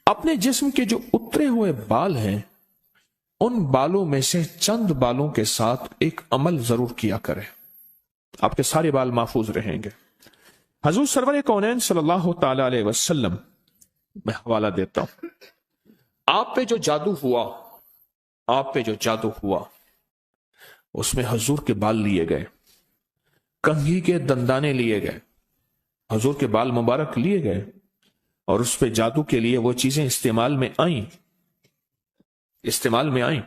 اپنے جسم کے جو اترے ہوئے بال ہیں ان بالوں میں سے چند بالوں کے ساتھ ایک عمل ضرور کیا کریں، آپ کے سارے بال محفوظ رہیں گے۔ حضور سرور کونین صلی اللہ تعالی علیہ وسلم، میں حوالہ دیتا ہوں، آپ پہ جو جادو ہوا اس میں حضور کے بال لیے گئے، کنگھی کے دندانے لیے گئے، حضور کے بال مبارک لیے گئے، اور اس پہ جادو کے لیے وہ چیزیں استعمال میں آئیں۔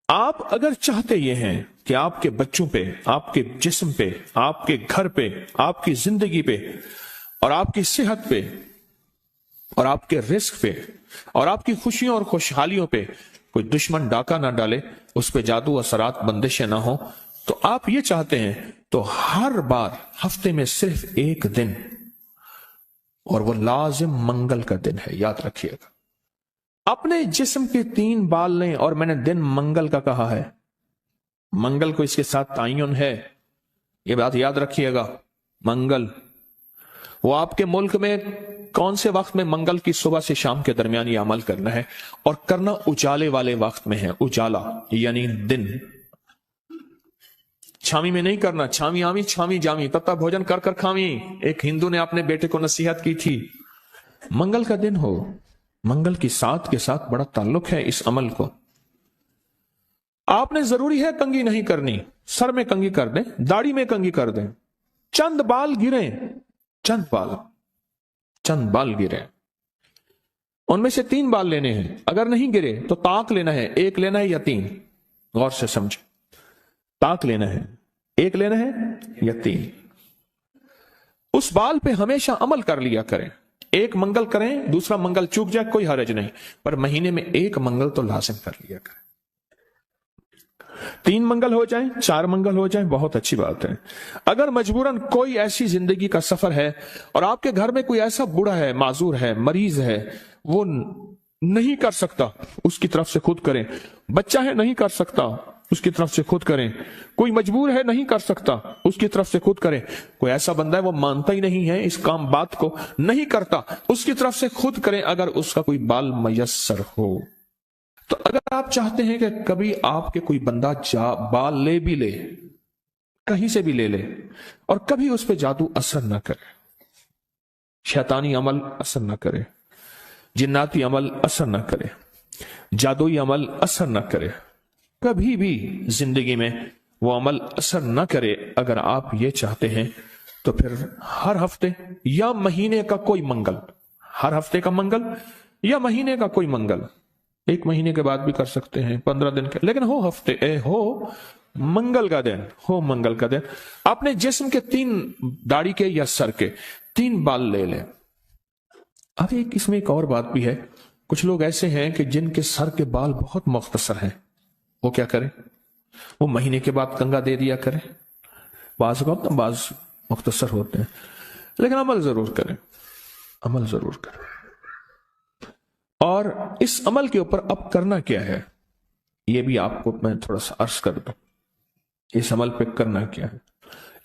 آپ اگر چاہتے یہ ہیں کہ آپ کے بچوں پہ، آپ کے جسم پہ، آپ کے گھر پہ، آپ کی زندگی پہ، اور آپ کی صحت پہ، اور آپ کے رزق پہ، اور آپ کی خوشیوں اور خوشحالیوں پہ کوئی دشمن ڈاکہ نہ ڈالے، اس پہ جادو اثرات بندشیں نہ ہوں، تو آپ یہ چاہتے ہیں تو ہر بار ہفتے میں صرف ایک دن، اور وہ لازم منگل کا دن ہے، یاد رکھیے گا، اپنے جسم کے 3 بال لیں، اور میں نے دن منگل کا کہا ہے، منگل کو اس کے ساتھ تعین ہے، یہ بات یاد رکھیے گا۔ منگل وہ آپ کے ملک میں کون سے وقت میں؟ منگل کی صبح سے شام کے درمیان یہ عمل کرنا ہے، اور کرنا اجالے والے وقت میں ہے، اجالا یعنی دن، چھامی میں نہیں کرنا، چھامی آمی چھامی جامی، تتا بھوجن کر کر کھامی، ایک ہندو نے اپنے بیٹے کو نصیحت کی تھی۔ منگل کا دن ہو، منگل کی ساتھ کے ساتھ بڑا تعلق ہے اس عمل کو۔ آپ نے ضروری ہے کنگھی نہیں کرنی، سر میں کنگھی کر دیں، داڑھی میں کنگھی کر دیں، چند بال گریں، چند بال گریں، ان میں سے 3 بال لینے ہیں، اگر نہیں گرے تو طاق لینا ہے، 1 لینا ہے یا 3، غور سے سمجھیں، طاق لینا ہے، 1 لینا ہے یا 3۔ اس بال پہ ہمیشہ عمل کر لیا کریں، 1 منگل کریں، دوسرا منگل چوک جائے کوئی حرج نہیں، پر مہینے میں 1 منگل تو لازم کر لیا کریں۔ 3 منگل ہو جائیں، 4 منگل ہو جائیں، بہت اچھی بات ہے۔ اگر مجبوراً کوئی ایسی زندگی کا سفر ہے اور آپ کے گھر میں کوئی ایسا بوڑھا ہے، معذور ہے، مریض ہے، وہ نہیں کر سکتا، اس کی طرف سے خود کریں، بچہ ہے نہیں کر سکتا، اس کی طرف سے خود کریں، کوئی مجبور ہے نہیں کر سکتا، اس کی طرف سے خود کریں، کوئی ایسا بندہ ہے وہ مانتا ہی نہیں ہے اس کام بات کو، نہیں کرتا، اس کی طرف سے خود کریں اگر اس کا کوئی بال میسر ہو۔ تو اگر آپ چاہتے ہیں کہ کبھی آپ کے کوئی بندہ بال لے بھی لے، کہیں سے بھی لے لے، اور کبھی اس پہ جادو اثر نہ کرے، شیطانی عمل اثر نہ کرے، جناتی عمل اثر نہ کرے، جادوئی عمل اثر نہ کرے، کبھی بھی زندگی میں وہ عمل اثر نہ کرے، اگر آپ یہ چاہتے ہیں تو پھر ہر ہفتے یا مہینے کا کوئی منگل، ہر ہفتے کا منگل یا مہینے کا کوئی منگل، 1 مہینے کے بعد بھی کر سکتے ہیں، 15 دن کے، لیکن ہو منگل کا دن، ہو منگل کا دن، اپنے جسم کے 3 داڑھی کے یا سر کے 3 بال لے لیں۔ اب اس میں ایک اور بات بھی ہے، کچھ لوگ ایسے ہیں کہ جن کے سر کے بال بہت مختصر ہیں، وہ کیا کریں؟ وہ مہینے کے بعد کنگا دے دیا کریں، بعض مختصر ہوتے ہیں، لیکن عمل ضرور کریں، عمل ضرور کریں۔ اور اس عمل کے اوپر اب کرنا کیا ہے، یہ بھی آپ کو میں تھوڑا سا عرض کر دوں، اس عمل پہ کرنا کیا ہے۔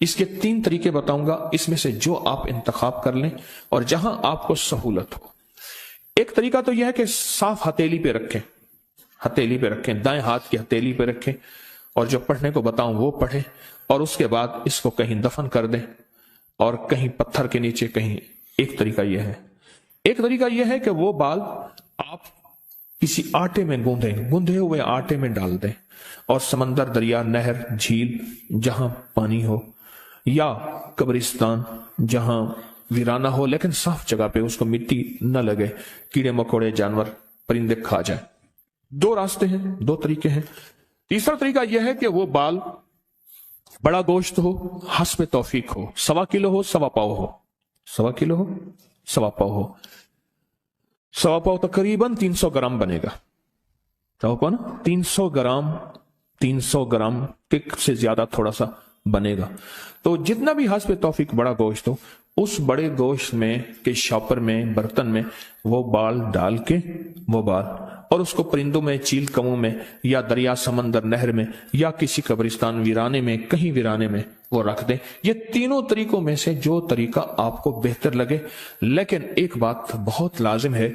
اس کے 3 طریقے بتاؤں گا، اس میں سے جو آپ انتخاب کر لیں اور جہاں آپ کو سہولت ہو۔ ایک طریقہ تو یہ ہے کہ صاف ہتھیلی پہ رکھیں، ہتھیلی پہ رکھیں، دائیں ہاتھ کی ہتھیلی پہ رکھیں، اور جو پڑھنے کو بتاؤں وہ پڑھیں، اور اس کے بعد اس کو کہیں دفن کر دیں، اور کہیں پتھر کے نیچے کہیں۔ ایک طریقہ یہ ہے۔ ایک طریقہ یہ ہے کہ وہ بال آپ کسی آٹے میں گوندھے ہوئے آٹے میں ڈال دیں، اور سمندر، دریا، نہر، جھیل جہاں پانی ہو، یا قبرستان جہاں ویرانہ ہو لیکن صاف جگہ پہ، اس کو مٹی نہ لگے، کیڑے مکوڑے، جانور، پرندے کھا جائیں۔ 2 راستے ہیں، 2 طریقے ہیں۔ تیسرا طریقہ یہ ہے کہ وہ بال بڑا گوشت ہو، حسب توفیق ہو، 1.25 کلو ہو، 1.25 پاؤ ہو، 1.25 کلو ہو، 1.25 پاؤ ہو، 1.25 پاؤ تقریباً 300 گرام بنے گا، 300 گرام، 300 گرام سے زیادہ تھوڑا سا بنے گا۔ تو جتنا بھی حسب توفیق بڑا گوشت ہو، اس بڑے گوشت میں کے شاپر میں، برتن میں وہ بال ڈال کے، وہ بال، اور اس کو پرندوں میں، چیل کموں میں، یا دریا، سمندر، نہر میں، یا کسی قبرستان ویرانے میں، کہیں ویرانے میں وہ رکھ دیں. یہ تینوں طریقوں میں سے جو طریقہ آپ کو بہتر لگے. لیکن ایک بات بہت لازم ہے،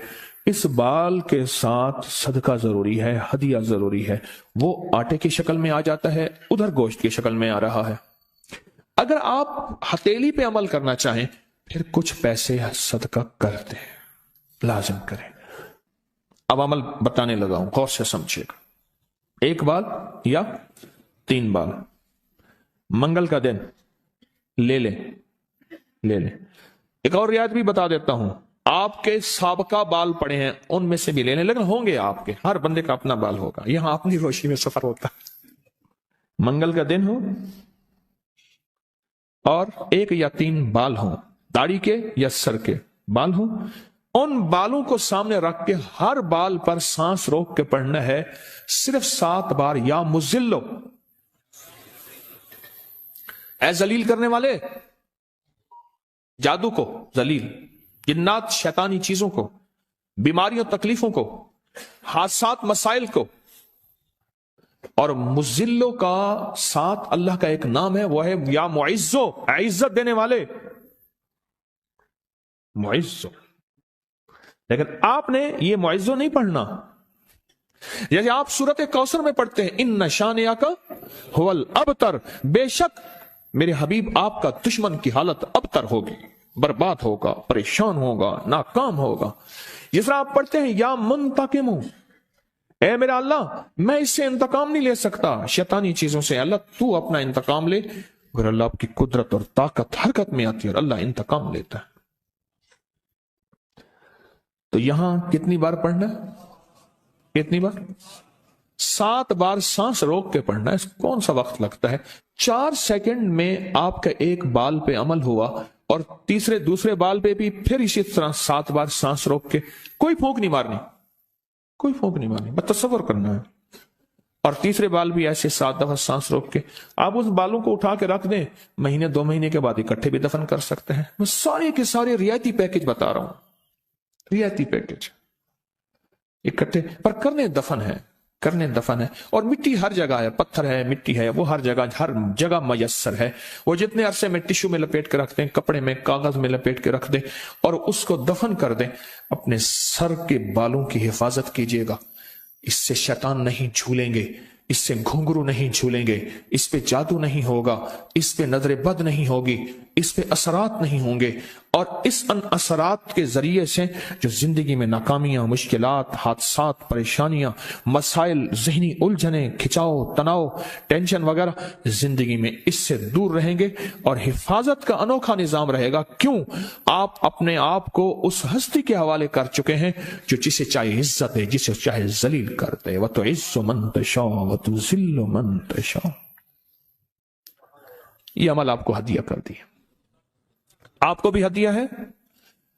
اس بال کے ساتھ صدقہ ضروری ہے، ہدیہ ضروری ہے. وہ آٹے کی شکل میں آ جاتا ہے، ادھر گوشت کی شکل میں آ رہا ہے. اگر آپ ہتھیلی پہ عمل کرنا چاہیں پھر کچھ پیسے صدقہ کر دیں، لازم کریں. اب عمل بتانے لگا ہوں، غور سے سمجھے گا. 1 بال یا 3 بال منگل کا دن لے لیں. ایک اور رعایت بھی بتا دیتا ہوں، آپ کے سابقہ بال پڑے ہیں ان میں سے بھی لے لیں، لیکن ہوں گے آپ کے، ہر بندے کا اپنا بال ہوگا. یہاں اپنی روشنی میں سفر ہوتا ہے. منگل کا دن ہو اور 1 یا 3 بال ہوں، داڑھی کے یا سر کے بال ہوں، ان بالوں کو سامنے رکھ کے ہر بال پر سانس روک کے پڑھنا ہے صرف 7 بار. یا مزلو، اے ذلیل کرنے والے، جادو کو ذلیل، جنات شیطانی چیزوں کو، بیماریوں تکلیفوں کو، حادثات مسائل کو. اور مزلو کا ساتھ اللہ کا ایک نام ہے، وہ ہے یا معزو، عزت دینے والے، معزو. لیکن آپ نے یہ معزو نہیں پڑھنا. جیسے آپ سورت کوثر میں پڑھتے ہیں ان شانئک ھو الابتر، بے شک میرے حبیب آپ کا دشمن کی حالت ابتر ہوگی، برباد ہوگا، پریشان ہوگا، ناکام ہوگا. جس طرح آپ پڑھتے ہیں یا منتقم، اے میرا اللہ میں اس سے انتقام نہیں لے سکتا شیطانی چیزوں سے، اللہ تو اپنا انتقام لے. اگر اللہ آپ کی قدرت اور طاقت حرکت میں آتی ہے اور اللہ انتقام لیتا ہے. تو یہاں کتنی بار پڑھنا ہے؟ کتنی بار؟ 7 بار سانس روک کے پڑھنا ہے. کون سا وقت لگتا ہے؟ 4 سیکنڈ میں آپ کا ایک بال پہ عمل ہوا، اور دوسرے بال پہ بھی پھر اسی طرح 7 بار سانس روک کے. کوئی پھونک نہیں مارنی، کوئی پھونک نہیں مارنی، بس تصور کرنا ہے. اور تیسرے بال بھی ایسے 7 دفعہ سانس روک کے. آپ اس بالوں کو اٹھا کے رکھ دیں، مہینے 2 مہینے کے بعد اکٹھے بھی دفن کر سکتے ہیں. میں سارے کے سارے رعایتی پیکج بتا رہا ہوں، رعایتی پیکج. اکٹھے پر کرنے دفن ہے. اور مٹی ہر جگہ ہے، پتھر ہے، مٹی ہے، وہ ہر جگہ میسر ہے. وہ جتنے عرصے میں ٹشو میں لپیٹ کے رکھ دیں، کپڑے میں، کاغذ میں لپیٹ کے رکھ دیں اور اس کو دفن کر دیں. اپنے سر کے بالوں کی حفاظت کیجئے گا. اس سے شیطان نہیں جھولیں گے، اس سے گھنگرو نہیں جھولیں گے، اس پہ جادو نہیں ہوگا، اس پہ نظر بد نہیں ہوگی، اس پہ اثرات نہیں ہوں گے. اور اس ان اثرات کے ذریعے سے جو زندگی میں ناکامیاں، مشکلات، حادثات، پریشانیاں، مسائل، ذہنی الجھنیں، کھچاؤ، تناؤ، ٹینشن وغیرہ، زندگی میں اس سے دور رہیں گے. اور حفاظت کا انوکھا نظام رہے گا. کیوں؟ آپ اپنے آپ کو اس ہستی کے حوالے کر چکے ہیں جو جسے چاہے عزت ہے، جسے چاہے ذلیل کر دے. وَتُعِزُّ مَن تَشَاءُ وَتُذِلُّ مَن تَشَاءُ. یہ عمل آپ کو ہدیہ کر دیا. آپ کو بھی ہدیہ ہے،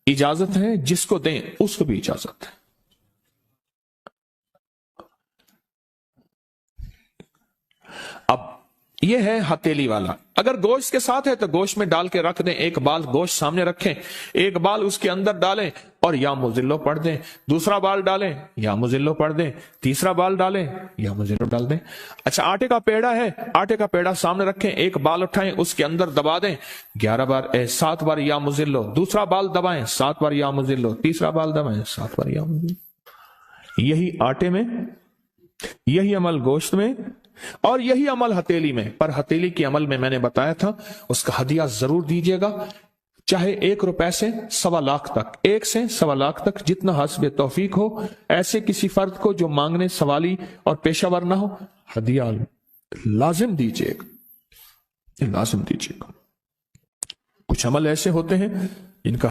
اجازت ہے، جس کو دیں اس کو بھی اجازت ہے. اب یہ ہے ہتھیلی والا. اگر گوشت کے ساتھ ہے تو گوشت میں ڈال کے رکھ دیں. 1 بال گوشت سامنے رکھیں، 1 بال اس کے اندر ڈالیں اور یا مزلو پڑھ دیں. دوسرا بال ڈالیں، یا مزلو پڑھ دیں. تیسرا بال ڈالیں، یا مزلو ڈال دیں. اچھا آٹے کا پیڑا ہے، آٹے کا پیڑا سامنے رکھیں، 1 بال اٹھائیں، اس کے اندر دبا دیں 11 بار 7 بار یا مزلو. دوسرا بال دبائیں 7 بار یا مزلو. تیسرا بال دبائیں 7 بار یا مزلو. یہی آٹے میں، یہی عمل گوشت میں، اور یہی عمل ہتھیلی میں. پر ہتھیلی کے عمل میں نے بتایا تھا اس کا ہدیہ ضرور دیجیے گا، چاہے 1 روپے سے 1.25 لاکھ تک، 1 سے 1.25 لاکھ تک، جتنا حسب توفیق ہو. ایسے کسی فرد کو جو مانگنے سوالی اور پیشہ ور نہ ہو، ہدیہ لازم دیجیے گا، لازم دیجیے گا. کچھ عمل ایسے ہوتے ہیں جن کا